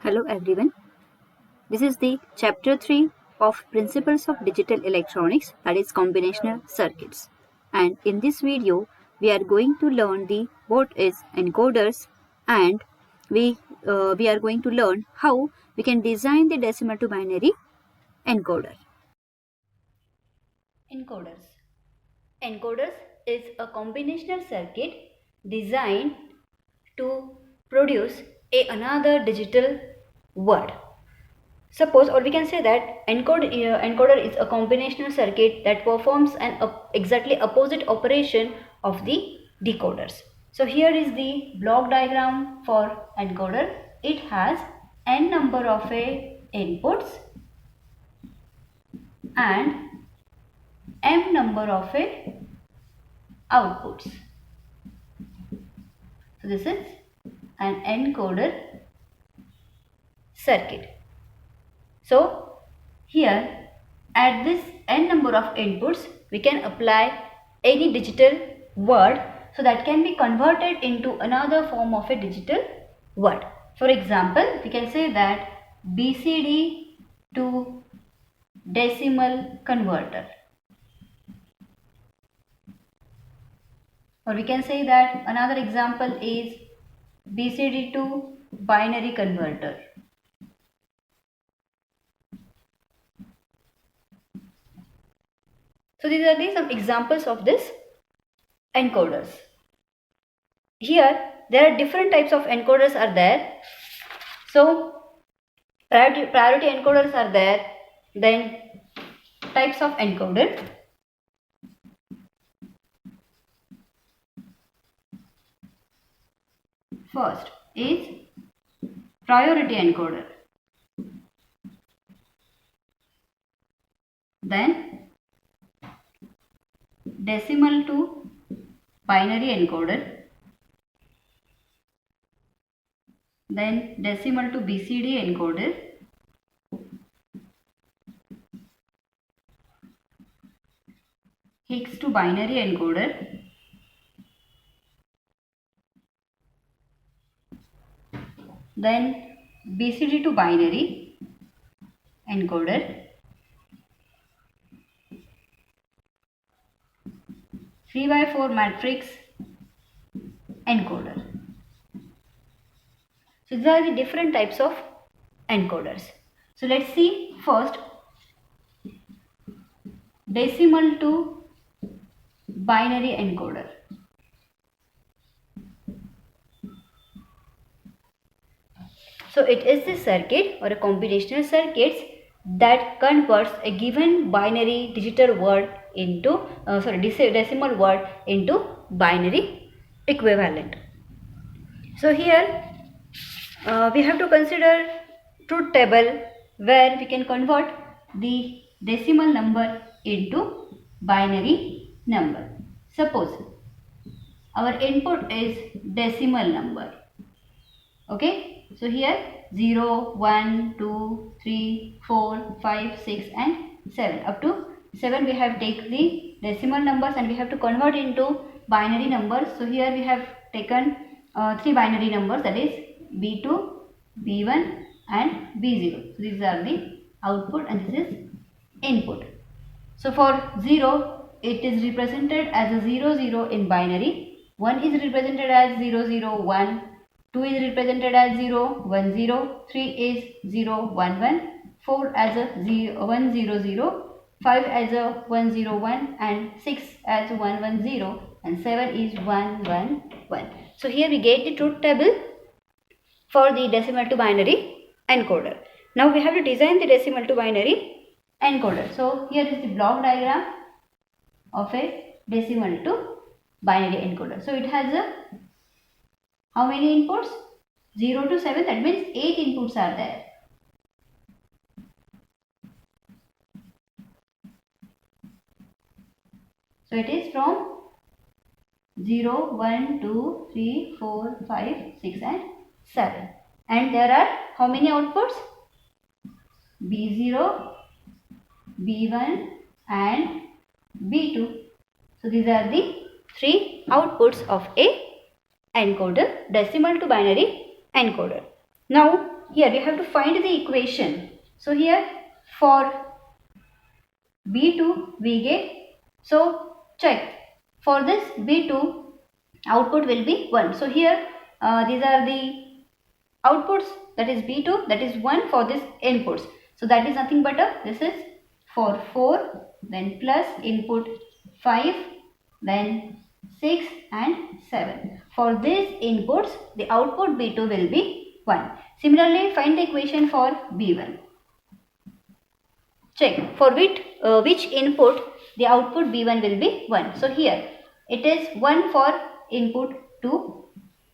Hello everyone. This is the chapter 3 of Principles of Digital Electronics, that is combinational circuits. And in this video we are going to learn the what is encoders, and we are going to learn how we can design the decimal to binary encoder. Encoders. Encoders is a combinational circuit designed to produce another digital word. Suppose, or we can say that encoder is a combinational circuit that performs an exactly opposite operation of the decoders. So here is the block diagram for encoder. It has n number of inputs and m number of outputs. So this is an encoder circuit. So here at this n number of inputs we can apply any digital word, so that can be converted into another form of a digital word. For example, we can say that BCD to decimal converter, or we can say that another example is BCD to binary converter. So these are some examples of this encoders. Here there are different types of encoders are there. So priority encoders are there. Then types of encoder. First is priority encoder. Then decimal to binary encoder. Then decimal to BCD encoder. Hex to binary encoder. Then BCD to binary encoder. 3x4 matrix encoder. So these are the different types of encoders. So let's see first decimal to binary encoder. So it is the circuit or a combinational circuits that converts a given binary digital word into decimal word into binary equivalent. So here we have to consider truth table, where we can convert the decimal number into binary number. Suppose our input is decimal number. Okay, so here 0, 1, 2, 3, 4, 5, 6 and 7. Up to 7 we have taken the decimal numbers and we have to convert into binary numbers. So here we have taken 3 binary numbers, that is B2, B1 and B0. So these are the output and this is input. So for 0 it is represented as a 0 0 in binary, 1 is represented as 0 0 1, 2 is represented as 0 1 0, 3 is 0 1 1, 4 as a 1 0 0, 5 as a 1 0 1 and 6 as 1 1 0 and 7 is 1 1 1. So here we get the truth table for the decimal to binary encoder. Now we have to design the decimal to binary encoder. So here is the block diagram of a decimal to binary encoder. So it has a how many inputs? 0 to 7, that means 8 inputs are there. So it is from 0, 1, 2, 3, 4, 5, 6 and 7. And there are how many outputs? B0, B1 and B2. So these are the 3 outputs of a encoder, decimal to binary encoder. Now here we have to find the equation. So here for B2 we get, so check, for this B2 output will be 1. So here these are the outputs, that is B2, that is 1 for this inputs. So that is nothing but this is for 4, then plus input 5, then 6 and 7. For these inputs the output B2 will be 1. Similarly find the equation for B1. Check for which input the output B1 will be 1. So here it is 1 for input 2,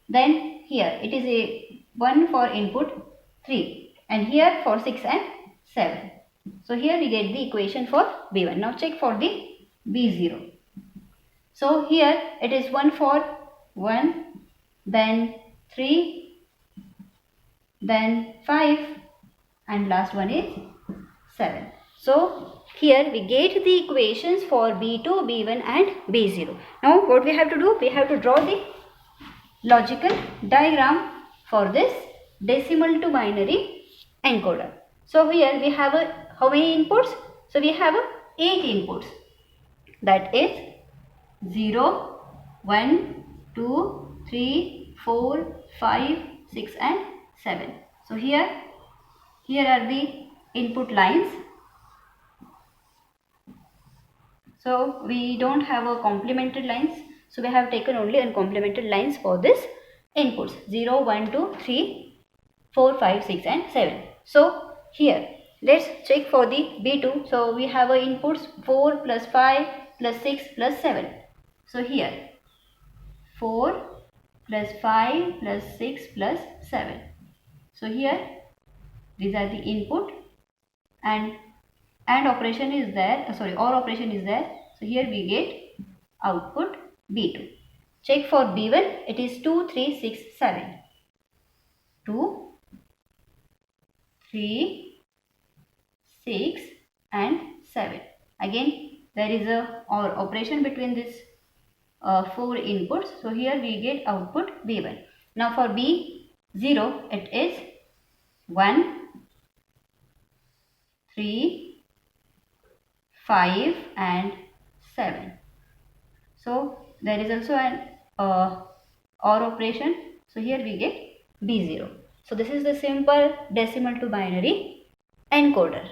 then here it is a 1 for input 3, and here for 6 and 7. So here we get the equation for B1. Now check for the B0. So here it is 1 for 1, then 3, then 5, and last one is 7. So here we get the equations for B2, B1 and B0. Now what we have to do? We have to draw the logical diagram for this decimal to binary encoder. So here we have how many inputs? So we have 8 inputs, that is 0, 1, 2, 3, 4, 5, 6 and 7. So here are the input lines. So we don't have a complemented lines, so we have taken only uncomplemented lines for this inputs 0, 1, 2, 3, 4, 5, 6 and 7. So here let's check for the B2. So we have inputs 4 plus 5 plus 6 plus 7. So here 4 plus 5 plus 6 plus 7. So here these are the input, and operation is there, or operation is there. So here we get output B2. Check for B1, it is 2, 3, 6, 7. 2, 3, 6 and 7. Again there is a OR operation between this 4 inputs. So here we get output B1. Now for B0 it is 1, 3, 5 and 7. So there is also an OR operation. So here we get B0. So this is the simple decimal to binary encoder.